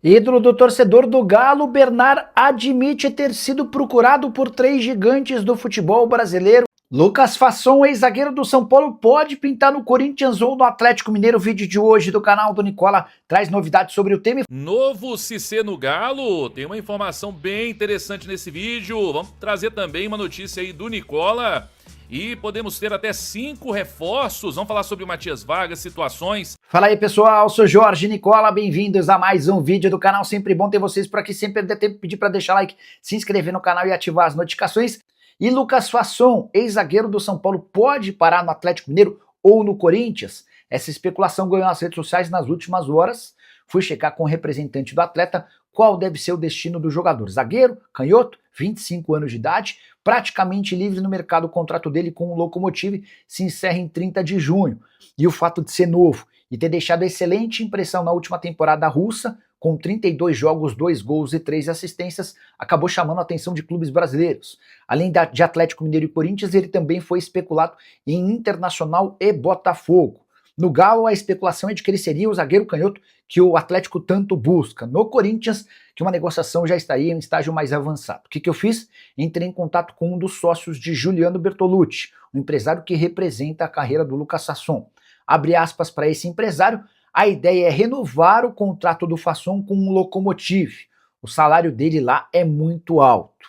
Ídolo do torcedor do Galo, Bernard admite ter sido procurado por três gigantes do futebol brasileiro. Lucas Fasson, ex-zagueiro do São Paulo, pode pintar no Corinthians ou no Atlético Mineiro. O vídeo de hoje do canal do Nicola traz novidades sobre o tema. Novo Cissé no Galo, tem uma informação bem interessante nesse vídeo. Vamos trazer também uma notícia aí do Nicola. E podemos ter até 5 reforços. Vamos falar sobre o Matias Vargas, situações. Fala aí, pessoal, sou Jorge Nicola, bem-vindos a mais um vídeo do canal. Sempre bom ter vocês por aqui, sempre dá tempo de pedir para deixar like, se inscrever no canal e ativar as notificações. E Lucas Fasson, ex-zagueiro do São Paulo, pode parar no Atlético Mineiro ou no Corinthians? Essa especulação ganhou nas redes sociais nas últimas horas. Fui checar com o representante do atleta qual deve ser o destino do jogador. Zagueiro, canhoto, 25 anos de idade, praticamente livre no mercado. O contrato dele com o Lokomotiv se encerra em 30 de junho. E o fato de ser novo e ter deixado excelente impressão na última temporada russa, com 32 jogos, 2 gols e 3 assistências, acabou chamando a atenção de clubes brasileiros. Além de Atlético Mineiro e Corinthians, ele também foi especulado em Internacional e Botafogo. No Galo, a especulação é de que ele seria o zagueiro canhoto que o Atlético tanto busca. No Corinthians, que uma negociação já estaria em estágio mais avançado. O que eu fiz? Entrei em contato com um dos sócios de Juliano Bertolucci, um empresário que representa a carreira do Lucas Fasson. Abre aspas para esse empresário: a ideia é renovar o contrato do Fasson com o Lokomotiv. O salário dele lá é muito alto.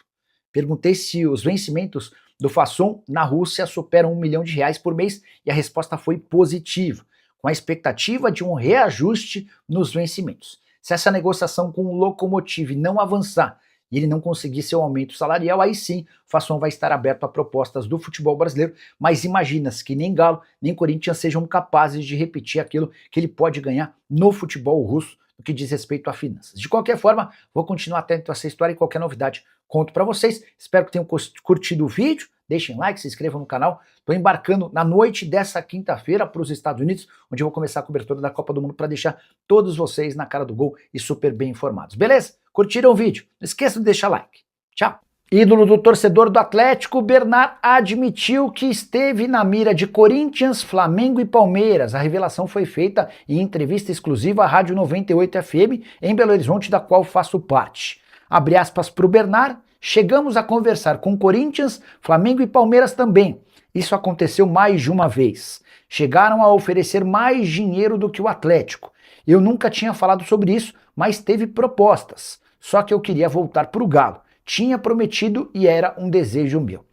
Perguntei se os vencimentos do Fasson na Rússia superam R$1 milhão por mês e a resposta foi positiva, com a expectativa de um reajuste nos vencimentos. Se essa negociação com o Lokomotiv não avançar e ele não conseguir seu aumento salarial, aí sim o Fasson vai estar aberto a propostas do futebol brasileiro, mas imagina-se que nem Galo nem Corinthians sejam capazes de repetir aquilo que ele pode ganhar no futebol russo no que diz respeito a finanças. De qualquer forma, vou continuar atento a essa história e qualquer novidade conto para vocês. Espero que tenham curtido o vídeo, deixem like, se inscrevam no canal. Estou embarcando na noite dessa quinta-feira para os Estados Unidos, onde eu vou começar a cobertura da Copa do Mundo para deixar todos vocês na cara do gol e super bem informados. Beleza? Curtiram o vídeo? Não esqueçam de deixar like. Tchau! Ídolo do torcedor do Atlético, Bernard admitiu que esteve na mira de Corinthians, Flamengo e Palmeiras. A revelação foi feita em entrevista exclusiva à Rádio 98 FM, em Belo Horizonte, da qual faço parte. Abre aspas para o Bernard: chegamos a conversar com Corinthians, Flamengo e Palmeiras também. Isso aconteceu mais de uma vez. Chegaram a oferecer mais dinheiro do que o Atlético. Eu nunca tinha falado sobre isso, mas teve propostas. Só que eu queria voltar para o Galo. Tinha prometido e era um desejo meu.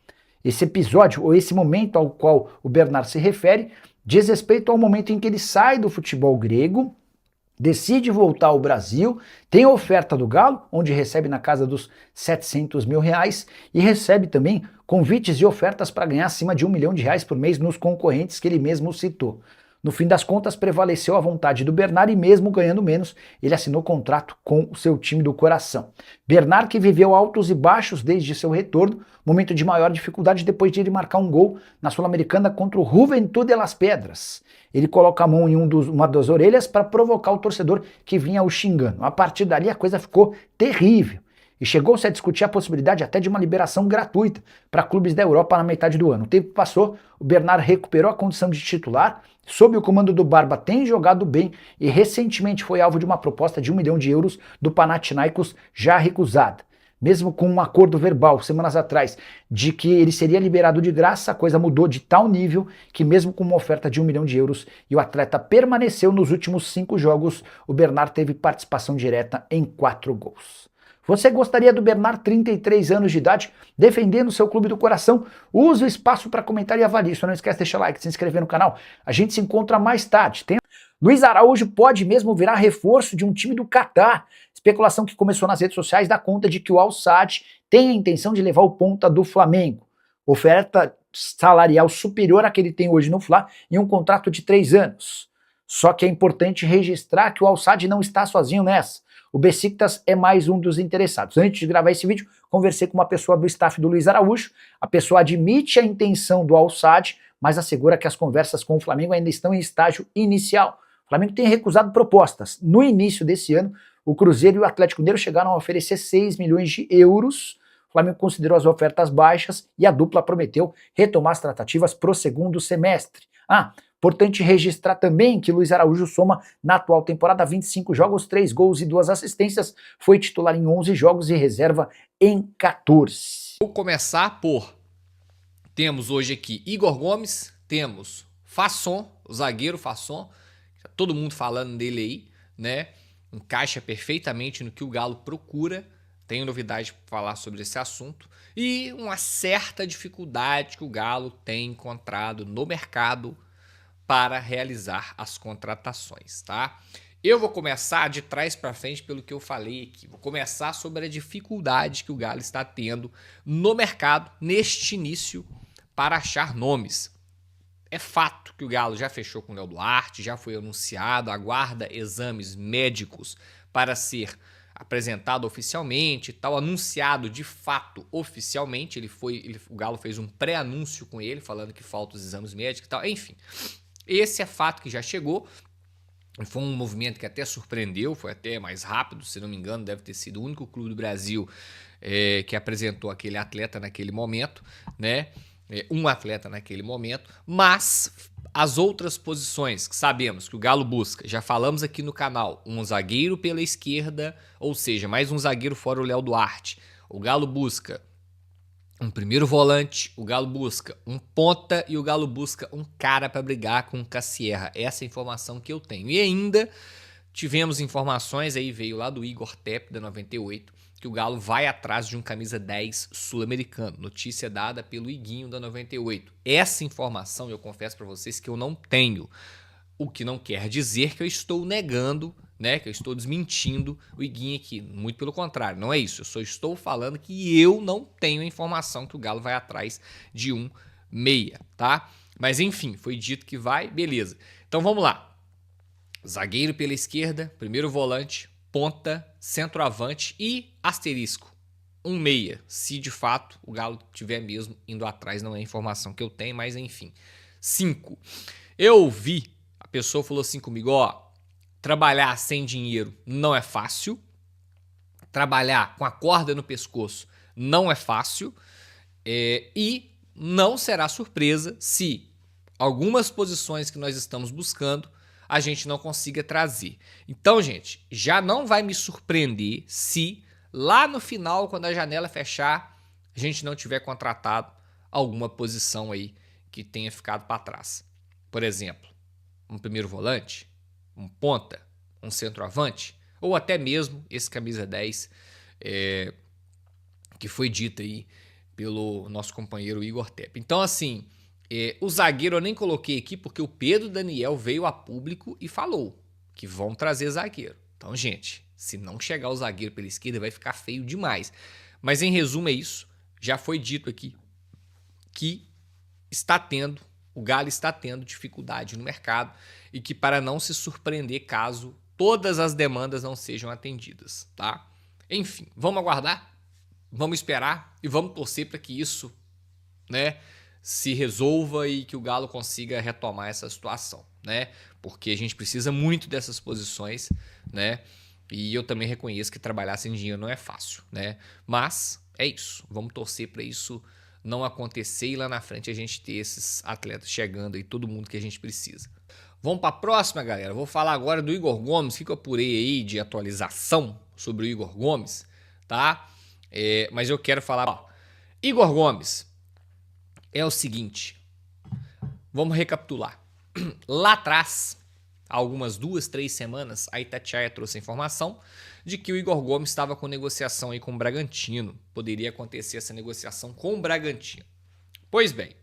Esse episódio, ou esse momento ao qual o Bernard se refere, diz respeito ao momento em que ele sai do futebol grego, decide voltar ao Brasil, tem a oferta do Galo, onde recebe na casa dos R$700 mil, e recebe também convites e ofertas para ganhar acima de R$1 milhão por mês nos concorrentes que ele mesmo citou. No fim das contas, prevaleceu a vontade do Bernard e mesmo ganhando menos, ele assinou contrato com o seu time do coração. Bernard, que viveu altos e baixos desde seu retorno, momento de maior dificuldade depois de ele marcar um gol na Sul-Americana contra o Juventud de las Pedras. Ele coloca a mão em uma das orelhas para provocar o torcedor que vinha o xingando. A partir dali a coisa ficou terrível. E chegou-se a discutir a possibilidade até de uma liberação gratuita para clubes da Europa na metade do ano. O tempo passou, o Bernard recuperou a condição de titular, sob o comando do Barba tem jogado bem e recentemente foi alvo de uma proposta de €1 milhão do Panathinaikos já recusada. Mesmo com um acordo verbal, semanas atrás, de que ele seria liberado de graça, a coisa mudou de tal nível que mesmo com uma oferta de €1 milhão e o atleta permaneceu nos últimos 5 jogos, o Bernard teve participação direta em 4 gols. Você gostaria do Bernard, 33 anos de idade, defendendo seu clube do coração? Use o espaço para comentar e avaliar. Só não esquece de deixar like, se inscrever no canal. A gente se encontra mais tarde. Luiz Araújo pode mesmo virar reforço de um time do Catar. Especulação que começou nas redes sociais dá conta de que o Al Sadd tem a intenção de levar o ponta do Flamengo. Oferta salarial superior à que ele tem hoje no Fla em um contrato de 3 anos. Só que é importante registrar que o Al Sadd não está sozinho nessa. O Besiktas é mais um dos interessados. Antes de gravar esse vídeo, conversei com uma pessoa do staff do Luiz Araújo. A pessoa admite a intenção do Al Sadd, mas assegura que as conversas com o Flamengo ainda estão em estágio inicial. O Flamengo tem recusado propostas. No início desse ano, o Cruzeiro e o Atlético Mineiro chegaram a oferecer €6 milhões. O Flamengo considerou as ofertas baixas e a dupla prometeu retomar as tratativas para o segundo semestre. Importante registrar também que Luiz Araújo soma na atual temporada 25 jogos, 3 gols e 2 assistências, foi titular em 11 jogos e reserva em 14. Vou começar por... Temos hoje aqui Igor Gomes, temos Fasson, o zagueiro Fasson, todo mundo falando dele aí, né? Encaixa perfeitamente no que o Galo procura. Tenho novidade para falar sobre esse assunto. E uma certa dificuldade que o Galo tem encontrado no mercado para realizar as contratações, tá? Eu vou começar de trás para frente pelo que eu falei aqui. Vou começar sobre a dificuldade que o Galo está tendo no mercado neste início para achar nomes. É fato que o Galo já fechou com o Léo Duarte, já foi anunciado, aguarda exames médicos para ser apresentado oficialmente, tal, anunciado de fato oficialmente. O Galo fez um pré-anúncio com ele, falando que faltam os exames médicos e tal. Enfim, esse é fato que já chegou. Foi um movimento que até surpreendeu, foi até mais rápido, se não me engano, deve ter sido o único clube do Brasil que apresentou aquele atleta naquele momento, né? Um atleta naquele momento, mas as outras posições que sabemos que o Galo busca, já falamos aqui no canal, um zagueiro pela esquerda, ou seja, mais um zagueiro fora o Léo Duarte. O Galo busca um primeiro volante, o Galo busca um ponta e o Galo busca um cara para brigar com o Cassierra. Essa é a informação que eu tenho. E ainda tivemos informações, aí veio lá do Igor Tepp, da 98, que o Galo vai atrás de um camisa 10 sul-americano. Notícia dada pelo Iguinho da 98. Essa informação eu confesso para vocês que eu não tenho. O que não quer dizer que eu estou negando, né, que eu estou desmentindo o Iguinho aqui. Muito pelo contrário, não é isso. Eu só estou falando que eu não tenho a informação que o Galo vai atrás de um meia, tá? Mas enfim, foi dito que vai, beleza. Então vamos lá. Zagueiro pela esquerda, primeiro volante, ponta, centroavante e asterisco, um meia, se de fato o Galo tiver mesmo indo atrás, não é a informação que eu tenho, mas enfim. 5. Eu vi, a pessoa falou assim comigo, ó, trabalhar sem dinheiro não é fácil, trabalhar com a corda no pescoço não é fácil, e não será surpresa se algumas posições que nós estamos buscando a gente não consiga trazer. Então, gente, já não vai me surpreender se lá no final, quando a janela fechar, a gente não tiver contratado alguma posição aí que tenha ficado para trás. Por exemplo, um primeiro volante, um ponta, um centroavante, ou até mesmo esse camisa 10 que foi dito aí pelo nosso companheiro Igor Tepp. Então, assim, o zagueiro eu nem coloquei aqui porque o Pedro Daniel veio a público e falou que vão trazer zagueiro. Então, gente, se não chegar o zagueiro pela esquerda vai ficar feio demais. Mas em resumo é isso. Já foi dito aqui que o Galo está tendo dificuldade no mercado e que para não se surpreender caso todas as demandas não sejam atendidas, tá? Enfim, vamos aguardar, vamos esperar e vamos torcer para que isso, né, se resolva e que o Galo consiga retomar essa situação, né? Porque a gente precisa muito dessas posições, né? E eu também reconheço que trabalhar sem dinheiro não é fácil, né? Mas é isso, vamos torcer para isso não acontecer e lá na frente a gente ter esses atletas chegando aí, todo mundo que a gente precisa. Vamos para a próxima, galera. Vou falar agora do Igor Gomes, o que eu apurei aí de atualização sobre o Igor Gomes, tá? Mas eu quero falar, ó, Igor Gomes é o seguinte, vamos recapitular. Lá atrás, há algumas 2, 3 semanas, a Itatiaia trouxe a informação de que o Igor Gomes estava com negociação aí com o Bragantino. Poderia acontecer essa negociação com o Bragantino. Pois bem,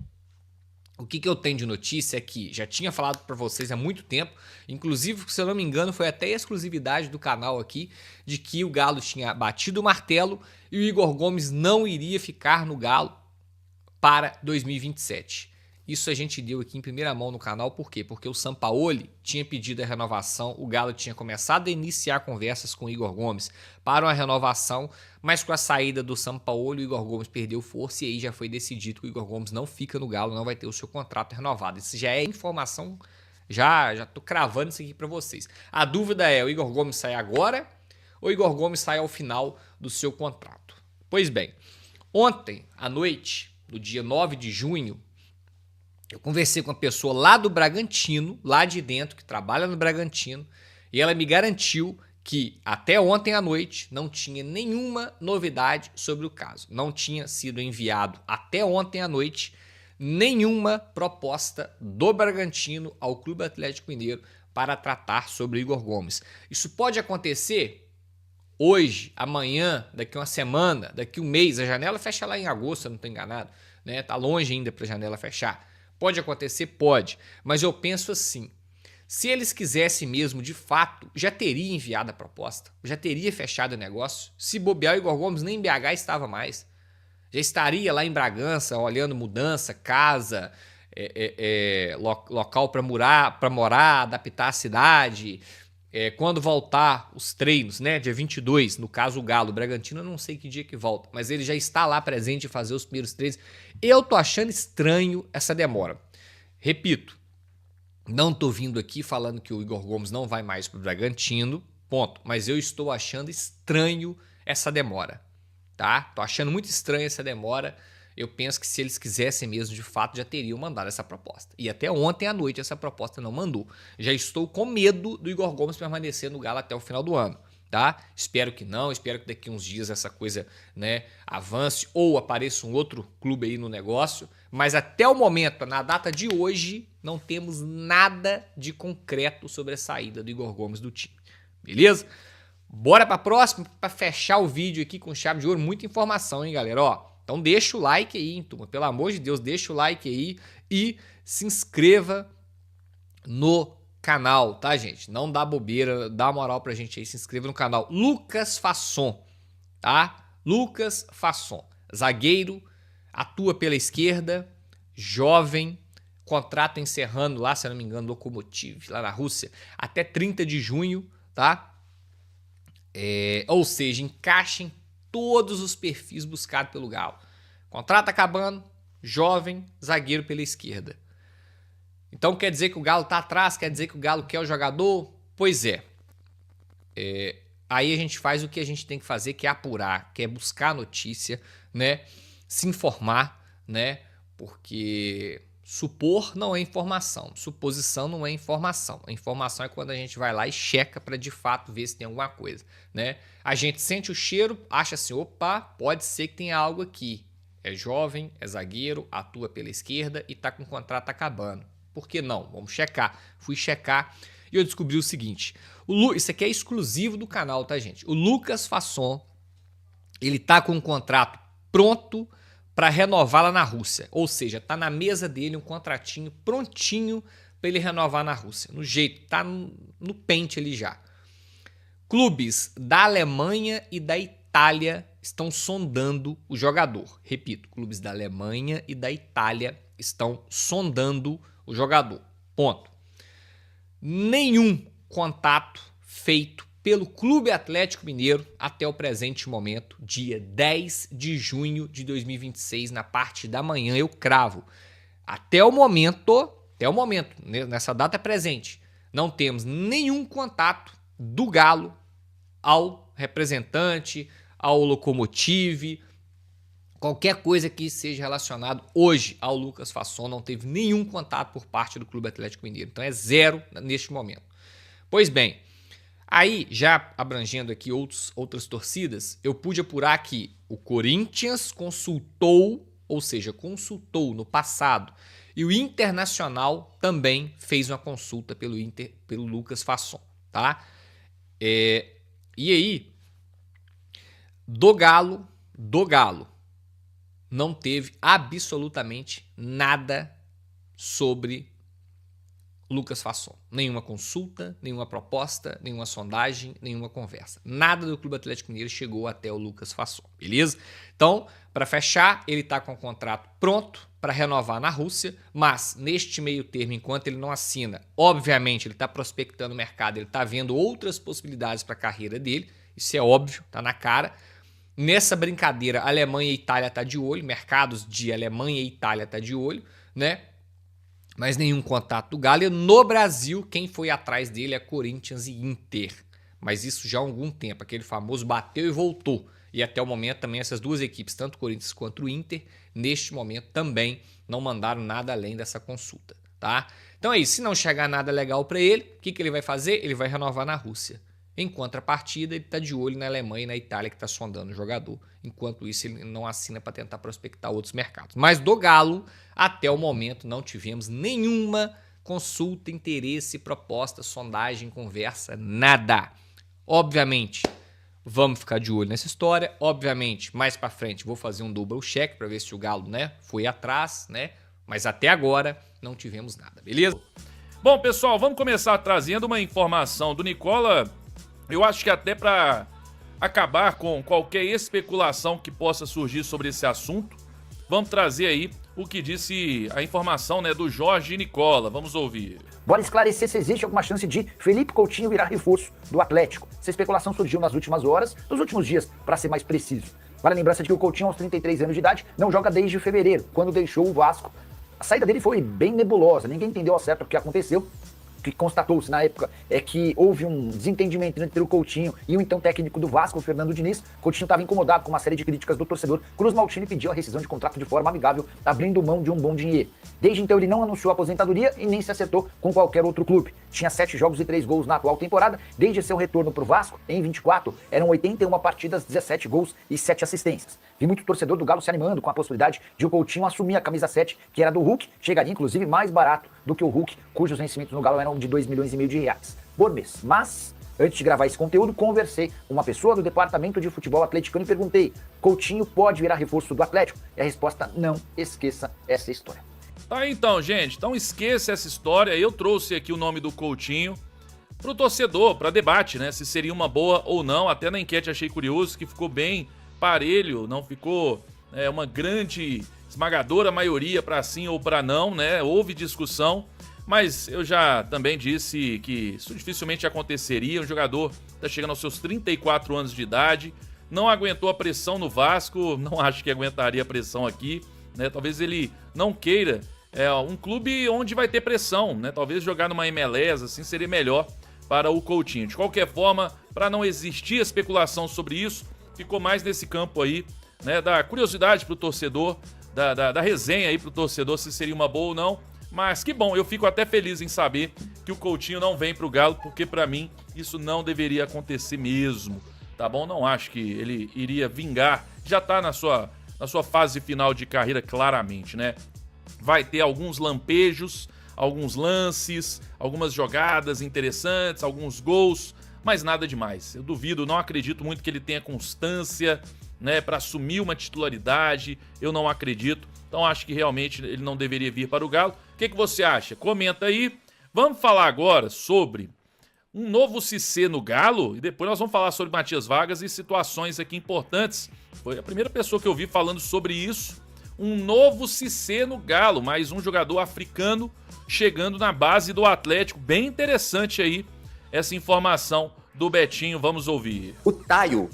o que eu tenho de notícia é que já tinha falado para vocês há muito tempo, inclusive, se eu não me engano, foi até exclusividade do canal aqui, de que o Galo tinha batido o martelo e o Igor Gomes não iria ficar no Galo para 2027. Isso a gente deu aqui em primeira mão no canal, por quê? Porque o Sampaoli tinha pedido a renovação, o Galo tinha começado a iniciar conversas com o Igor Gomes para uma renovação, mas com a saída do Sampaoli, o Igor Gomes perdeu força e aí já foi decidido que o Igor Gomes não fica no Galo, não vai ter o seu contrato renovado. Isso já é informação, já tô cravando isso aqui para vocês. A dúvida é, o Igor Gomes sai agora ou o Igor Gomes sai ao final do seu contrato? Pois bem, ontem à noite, no dia 9 de junho, Eu conversei com uma pessoa lá do Bragantino, lá de dentro, que trabalha no Bragantino, e ela me garantiu que até ontem à noite não tinha nenhuma novidade sobre o caso. Não tinha sido enviado até ontem à noite nenhuma proposta do Bragantino ao Clube Atlético Mineiro para tratar sobre Igor Gomes. Isso pode acontecer hoje, amanhã, daqui uma semana, daqui um mês. A janela fecha lá em agosto, se eu não estou enganado, né? Tá longe ainda para a janela fechar. Pode acontecer? Pode. Mas eu penso assim, se eles quisessem mesmo, de fato, já teria enviado a proposta, já teria fechado o negócio. Se bobear, o Igor Gomes nem em BH estava mais. Já estaria lá em Bragança, olhando mudança, casa, local para morar, adaptar a cidade. Quando voltar os treinos, né? Dia 22, no caso o Galo. O Bragantino eu não sei que dia que volta, mas ele já está lá presente e fazer os primeiros treinos. Eu tô achando estranho essa demora. Repito, não tô vindo aqui falando que o Igor Gomes não vai mais pro Bragantino, ponto. Mas eu estou achando estranho essa demora, tá? Tô achando muito estranho essa demora. Eu penso que se eles quisessem mesmo, de fato, já teriam mandado essa proposta. E até ontem à noite essa proposta não mandou. Já estou com medo do Igor Gomes permanecer no Galo até o final do ano, tá? Espero que não, espero que daqui uns dias essa coisa, né, avance ou apareça um outro clube aí no negócio. Mas até o momento, na data de hoje, não temos nada de concreto sobre a saída do Igor Gomes do time. Beleza? Bora para a próxima, para fechar o vídeo aqui com chave de ouro. Muita informação, hein, galera? Ó, então deixa o like aí, turma. Pelo amor de Deus, deixa o like aí e se inscreva no canal, tá, gente? Não dá bobeira, dá moral pra gente aí, se inscreva no canal. Lucas Fasson, tá? Lucas Fasson, zagueiro, atua pela esquerda, jovem, contrato encerrando lá, se eu não me engano, Lokomotiv, lá na Rússia, até 30 de junho, tá? Ou seja, encaixa em todos os perfis buscados pelo Galo. Contrato acabando, jovem, zagueiro pela esquerda. Então quer dizer que o Galo tá atrás? Quer dizer que o Galo quer o jogador? Pois é. Aí a gente faz o que a gente tem que fazer, que é apurar, que é buscar notícia, né? Se informar, né? Porque supor não é informação, suposição não é informação. A informação é quando a gente vai lá e checa para de fato ver se tem alguma coisa, né? A gente sente o cheiro, acha assim, opa, pode ser que tenha algo aqui. É jovem, é zagueiro, atua pela esquerda e tá com o contrato acabando. Por que não? Vamos checar. Fui checar e eu descobri o seguinte. Isso aqui é exclusivo do canal, tá, gente? O Lucas Fasson, ele tá com um contrato pronto para renovar lá na Rússia. Ou seja, tá na mesa dele um contratinho prontinho para ele renovar na Rússia. No jeito, tá no pente ali já. Clubes da Alemanha e da Itália estão sondando o jogador. Repito, clubes da Alemanha e da Itália estão sondando o jogador. Ponto. Nenhum contato feito pelo Clube Atlético Mineiro até o presente momento, dia 10 de junho de 2026, na parte da manhã, eu cravo. Até o momento, nessa data presente, não temos nenhum contato do Galo ao representante, ao Lokomotiv, qualquer coisa que seja relacionado hoje ao Lucas Fasson, não teve nenhum contato por parte do Clube Atlético Mineiro. Então é zero neste momento. Pois bem, aí já abrangendo aqui outras torcidas, eu pude apurar que o Corinthians consultou, ou seja, consultou no passado, e o Internacional também fez uma consulta pelo Lucas Fasson, tá? E aí, do Galo, não teve absolutamente nada sobre Lucas Fasson. Nenhuma consulta, nenhuma proposta, nenhuma sondagem, nenhuma conversa. Nada do Clube Atlético Mineiro chegou até o Lucas Fasson, beleza? Então, para fechar, ele está com o contrato pronto para renovar na Rússia, mas neste meio termo, enquanto ele não assina, obviamente ele está prospectando o mercado, ele está vendo outras possibilidades para a carreira dele, isso é óbvio, tá na cara. Nessa brincadeira, Alemanha e Itália tá de olho, mercados de Alemanha e Itália tá de olho, né? Mas nenhum contato do Galo. E no Brasil, quem foi atrás dele é Corinthians e Inter. mas isso já há algum tempo, aquele famoso bateu e voltou. E até o momento também essas duas equipes, tanto o Corinthians quanto o Inter, neste momento também não mandaram nada além dessa consulta, tá? Então é isso, se não chegar nada legal para ele, o que ele vai fazer? Ele vai renovar na Rússia. Em contrapartida, ele está de olho na Alemanha e na Itália, que está sondando o jogador. Enquanto isso, ele não assina para tentar prospectar outros mercados. Mas do Galo, até o momento, não tivemos nenhuma consulta, interesse, proposta, sondagem, conversa, nada. Obviamente, vamos ficar de olho nessa história. Obviamente, mais para frente, vou fazer um double check para ver se o Galo, né, foi atrás, né? Mas até agora, não tivemos nada, beleza? Bom, pessoal, vamos começar trazendo uma informação do Nicola. Eu acho que até para acabar com qualquer especulação que possa surgir sobre esse assunto, vamos trazer aí o que disse a informação, né, do Jorge Nicola. Vamos ouvir. Bora esclarecer se existe alguma chance de Felipe Coutinho virar reforço do Atlético. Essa especulação surgiu nas últimas horas, nos últimos dias, para ser mais preciso. Vale a lembrança de que o Coutinho, aos 33 anos de idade, não joga desde fevereiro, quando deixou o Vasco. A saída dele foi bem nebulosa, ninguém entendeu ao certo o que aconteceu. O que constatou-se na época é que houve um desentendimento entre o Coutinho e o então técnico do Vasco, o Fernando Diniz. Coutinho estava incomodado com uma série de críticas do torcedor. Cruz Maltini pediu a rescisão de contrato de forma amigável, abrindo mão de um bom dinheiro. Desde então ele não anunciou a aposentadoria e nem se acertou com qualquer outro clube. Tinha 7 jogos e 3 gols na atual temporada. Desde seu retorno para o Vasco, em 24, eram 81 partidas, 17 gols e 7 assistências. Vi muito torcedor do Galo se animando com a possibilidade de o Coutinho assumir a camisa 7, que era do Hulk, chegaria inclusive mais barato do que o Hulk, cujos vencimentos no Galo eram de 2,5 milhões de reais por mês. Mas, antes de gravar esse conteúdo, conversei com uma pessoa do departamento de futebol atleticano e perguntei: Coutinho pode virar reforço do Atlético? E a resposta: não esqueça essa história. Tá, então, gente, então esqueça essa história. Eu trouxe aqui o nome do Coutinho pro torcedor, para debate, né, se seria uma boa ou não. Até na enquete achei curioso que ficou bem parelho, não ficou uma grande esmagadora maioria para sim ou para não, né? Houve discussão, mas eu já também disse que isso dificilmente aconteceria. Um jogador está chegando aos seus 34 anos de idade, não aguentou a pressão no Vasco, não acho que aguentaria a pressão aqui, né? Talvez ele não queira um clube onde vai ter pressão, né? Talvez jogar numa MLS assim seria melhor para o Coutinho. De qualquer forma, para não existir especulação sobre isso, ficou mais nesse campo aí, né, da curiosidade pro torcedor, da resenha aí pro torcedor, se seria uma boa ou não. Mas que bom, eu fico até feliz em saber que o Coutinho não vem pro Galo, porque pra mim isso não deveria acontecer mesmo, tá bom? Não acho que ele iria vingar, já tá na sua fase final de carreira claramente, né? Vai ter alguns lampejos, alguns lances, algumas jogadas interessantes, alguns gols, mas nada demais. Eu duvido, não acredito muito que ele tenha constância, né, para assumir uma titularidade. Eu não acredito. Então acho que realmente ele não deveria vir para o Galo. O que você acha? Comenta aí. Vamos falar agora sobre um novo Cissé no Galo e depois nós vamos falar sobre Matias Vargas e situações aqui importantes. Foi a primeira pessoa que eu vi falando sobre isso. Um novo Cissé no Galo, mais um jogador africano chegando na base do Atlético. Bem interessante aí essa informação do Betinho, vamos ouvir. O Taio,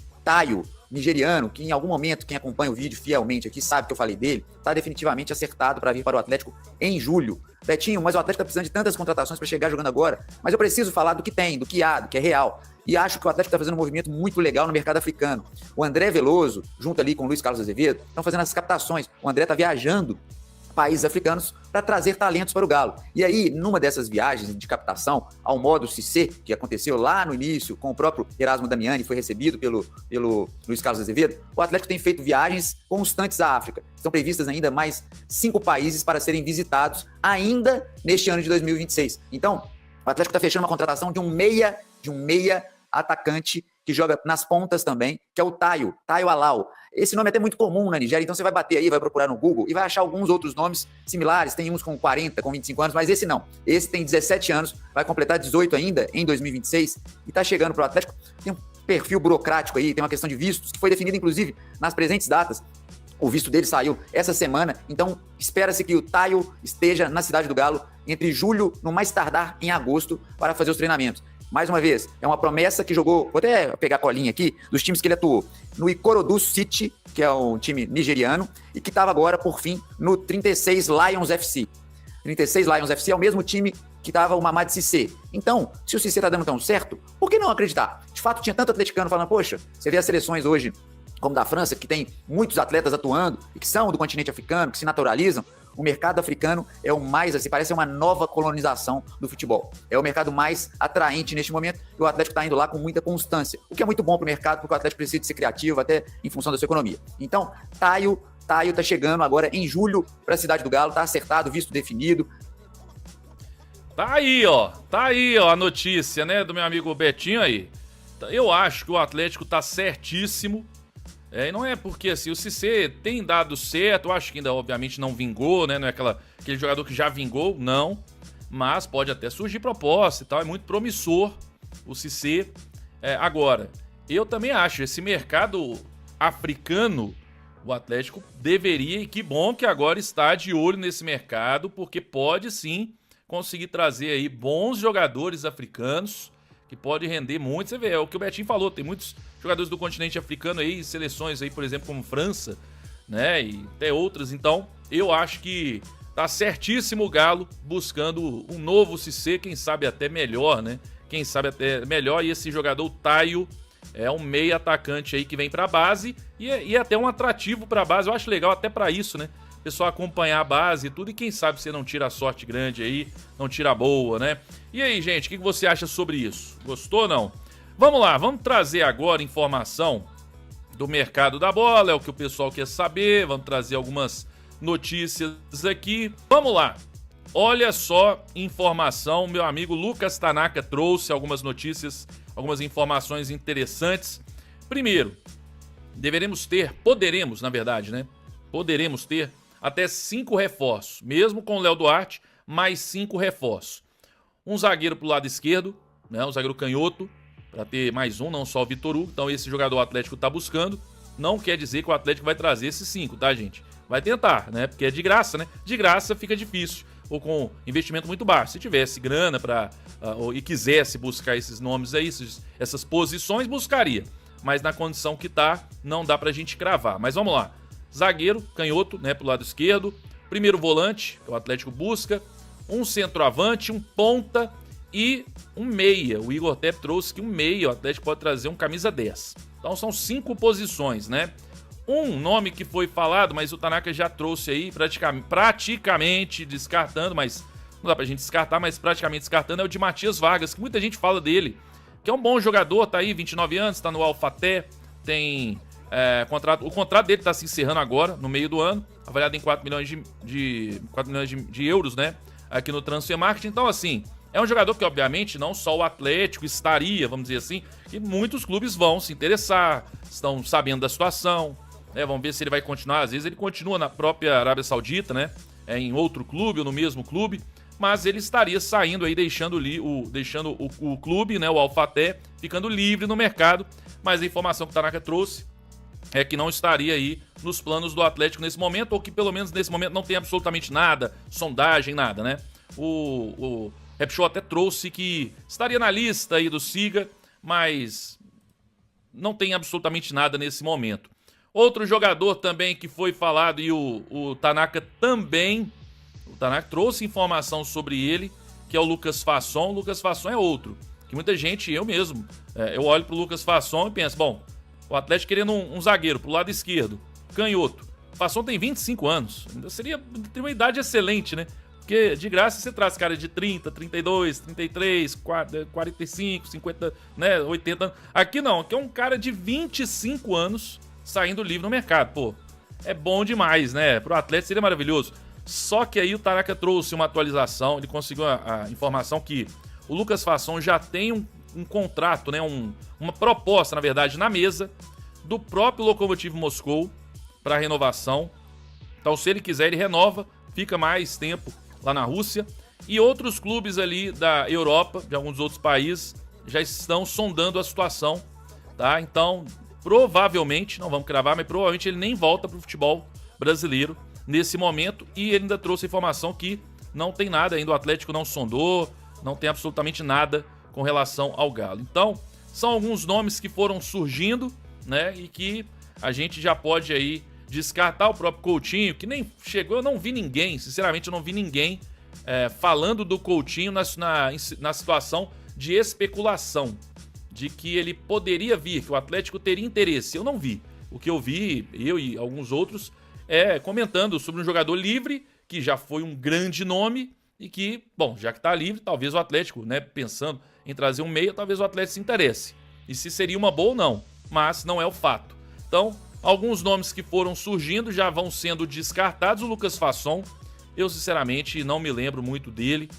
nigeriano, que em algum momento, quem acompanha o vídeo fielmente aqui sabe que eu falei dele, tá definitivamente acertado para vir para o Atlético em julho. Betinho, mas o Atlético tá precisando de tantas contratações para chegar jogando agora, mas eu preciso falar do que tem, do que há, do que é real. E acho que o Atlético tá fazendo um movimento muito legal no mercado africano. O André Veloso, junto ali com o Luiz Carlos Azevedo, estão fazendo essas captações. O André tá viajando países africanos para trazer talentos para o Galo. E aí, numa dessas viagens de captação, ao modo Cissé, que aconteceu lá no início com o próprio Erasmo Damiani, foi recebido pelo Luiz Carlos Azevedo, o Atlético tem feito viagens constantes à África. Estão previstas ainda mais 5 países para serem visitados ainda neste ano de 2026. Então, o Atlético está fechando uma contratação de um meia atacante que joga nas pontas também, que é o Taio Alau. Esse nome é até muito comum na Nigéria, então você vai bater aí, vai procurar no Google e vai achar alguns outros nomes similares. Tem uns com 40, com 25 anos, mas esse não. Esse tem 17 anos, vai completar 18 ainda em 2026 e tá chegando pro Atlético. Tem um perfil burocrático aí, tem uma questão de vistos, que foi definida inclusive nas presentes datas. O visto dele saiu essa semana, então espera-se que o Taio esteja na Cidade do Galo entre julho, no mais tardar em agosto, para fazer os treinamentos. Mais uma vez, é uma promessa que jogou, vou até pegar a colinha aqui, dos times que ele atuou. No Ikorodu City, que é um time nigeriano, e que estava agora, por fim, no 36 Lions FC. 36 Lions FC é o mesmo time que tava o Mamad Cissé. Então, se o Cissé tá dando tão certo, por que não acreditar? De fato, tinha tanto atleticano falando, poxa, você vê as seleções hoje, como da França, que tem muitos atletas atuando e que são do continente africano, que se naturalizam. O mercado africano é o mais, assim, parece uma nova colonização do futebol. É o mercado mais atraente neste momento e o Atlético está indo lá com muita constância, o que é muito bom para o mercado, porque o Atlético precisa de ser criativo até em função da sua economia. Então, Taio tá chegando agora em julho para a Cidade do Galo, tá acertado, visto definido. Tá aí, ó, a notícia, né, do meu amigo Betinho aí. Eu acho que o Atlético tá certíssimo. E não é porque, assim, o Cissé tem dado certo, eu acho que ainda, obviamente, não vingou, né, não é aquele jogador que já vingou, não. Mas pode até surgir proposta e tal, é muito promissor o Cissé. Agora, eu também acho, esse mercado africano, o Atlético deveria, e que bom que agora está de olho nesse mercado, porque pode sim conseguir trazer aí bons jogadores africanos, que pode render muito. Você vê, é o que o Betinho falou, tem muitos jogadores do continente africano aí, seleções aí, por exemplo, como França, né, e até outras. Então, eu acho que tá certíssimo o Galo buscando um novo Cissé, quem sabe até melhor, né? Quem sabe até melhor. E esse jogador, o Taio, é um meio atacante aí que vem pra base e é até um atrativo pra base. Eu acho legal até pra isso, né? O pessoal acompanhar a base e tudo, e quem sabe você não tira a sorte grande aí, não tira a boa, né? E aí, gente, o que você acha sobre isso? Gostou ou não? Vamos lá, vamos trazer agora informação do mercado da bola, é o que o pessoal quer saber, vamos trazer algumas notícias aqui. Vamos lá, olha só informação, meu amigo Lucas Tanaka trouxe algumas notícias, algumas informações interessantes. Primeiro, poderemos, na verdade, né? Poderemos ter até 5 reforços, mesmo com o Léo Duarte, mais 5 reforços. Um zagueiro pro lado esquerdo, né? Um zagueiro canhoto, para ter mais um, não só o Vitor Hugo. Então esse jogador o Atlético tá buscando. Não quer dizer que o Atlético vai trazer esses 5, tá, gente? Vai tentar, né? Porque é de graça, né? De graça fica difícil, ou com investimento muito baixo. Se tivesse grana e quisesse buscar esses nomes aí, essas posições, buscaria. Mas na condição que tá, não dá pra gente cravar. Mas vamos lá. Zagueiro, canhoto, né, pro lado esquerdo. Primeiro volante, que o Atlético busca. Um centroavante, um ponta e um meia. O Igor até trouxe que um meia, o Atlético pode trazer um camisa 10. Então são 5 posições, né? Um nome que foi falado, mas o Tanaka já trouxe aí, praticamente descartando, mas não dá pra gente descartar, mas praticamente descartando, é o de Matias Vargas, que muita gente fala dele, que é um bom jogador, tá aí, 29 anos, tá no Alfaté, tem o contrato dele tá se encerrando agora, no meio do ano, avaliado em 4 milhões de euros, né, aqui no Transfer Market. Então, assim, é um jogador que, obviamente, não só o Atlético estaria, vamos dizer assim, que muitos clubes vão se interessar, estão sabendo da situação, né, vamos ver se ele vai continuar. Às vezes ele continua na própria Arábia Saudita, né, em outro clube ou no mesmo clube, mas ele estaria saindo aí, deixando o clube, né, o Alfaté, ficando livre no mercado. Mas a informação que o Tanaka trouxe é que não estaria aí nos planos do Atlético nesse momento, ou que pelo menos nesse momento não tem absolutamente nada, sondagem, nada, né? O Rap Show até trouxe que estaria na lista aí do Siga, mas não tem absolutamente nada nesse momento. Outro jogador também que foi falado, e o Tanaka também, o Tanaka trouxe informação sobre ele, que é o Lucas Fasson. O Lucas Fasson é outro, que muita gente, eu mesmo, eu olho pro Lucas Fasson e penso, bom, o Atlético querendo um zagueiro pro lado esquerdo, canhoto. O Fasson tem 25 anos, ainda tem uma idade excelente, né? Porque de graça você traz cara de 30, 32, 33, 45, 50, né, 80 anos. Aqui não, aqui é um cara de 25 anos saindo livre no mercado. Pô, é bom demais, né? Pro Atlético seria maravilhoso. Só que aí o Tanaka trouxe uma atualização, ele conseguiu a informação que o Lucas Fasson já tem um contrato, né, uma proposta, na verdade, na mesa do próprio Lokomotiv Moscou para renovação. Então, se ele quiser, ele renova, fica mais tempo lá na Rússia. E outros clubes ali da Europa, de alguns outros países, já estão sondando a situação, tá? Então, provavelmente, não vamos cravar, mas provavelmente ele nem volta para o futebol brasileiro nesse momento. E ele ainda trouxe a informação que não tem nada ainda, o Atlético não sondou, não tem absolutamente nada com relação ao Galo. Então, são alguns nomes que foram surgindo, né, e que a gente já pode aí descartar. O próprio Coutinho, que nem chegou, eu não vi ninguém, sinceramente eu não vi ninguém falando do Coutinho na situação de especulação, de que ele poderia vir, que o Atlético teria interesse. Eu não vi. O que eu vi, eu e alguns outros, comentando sobre um jogador livre, que já foi um grande nome, e que, bom, já que está livre, talvez o Atlético, né, pensando em trazer um meia, talvez o Atlético se interesse. E se seria uma boa ou não, mas não é o fato. Então, alguns nomes que foram surgindo já vão sendo descartados. O Lucas Fasson, eu sinceramente não me lembro muito dele,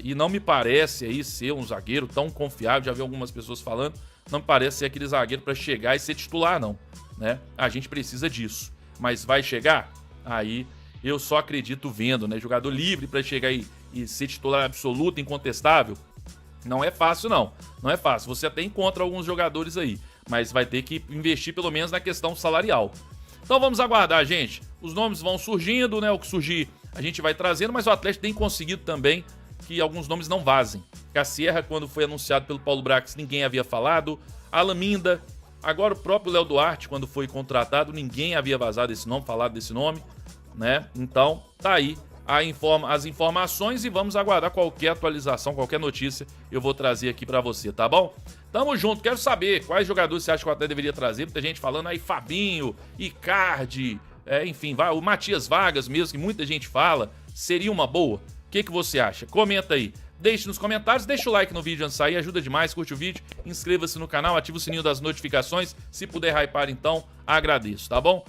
e não me parece aí ser um zagueiro tão confiável. Já vi algumas pessoas falando, não me parece ser aquele zagueiro para chegar e ser titular, não, né? A gente precisa disso, mas vai chegar? Aí eu só acredito vendo, né? Jogador livre para chegar e ser titular absoluto, incontestável, não é fácil, não. Não é fácil. Você até encontra alguns jogadores aí, mas vai ter que investir pelo menos na questão salarial. Então vamos aguardar, gente. Os nomes vão surgindo, né? O que surgir a gente vai trazendo, mas o Atlético tem conseguido também que alguns nomes não vazem. Cassierra, quando foi anunciado pelo Paulo Brax, ninguém havia falado. Alan Minda, agora o próprio Léo Duarte, quando foi contratado, ninguém havia vazado esse nome, falado desse nome, né? Então, tá aí as informações e vamos aguardar qualquer atualização, qualquer notícia eu vou trazer aqui pra você, tá bom? Tamo junto, quero saber quais jogadores você acha que o Atlético deveria trazer. Muita gente falando aí, Fabinho, Icardi, enfim, o Matias Vargas mesmo, que muita gente fala, seria uma boa? O que você acha? Comenta aí. Deixe nos comentários, deixa o like no vídeo antes de sair, ajuda demais, curte o vídeo, inscreva-se no canal, ativa o sininho das notificações, se puder hypar então, agradeço, tá bom?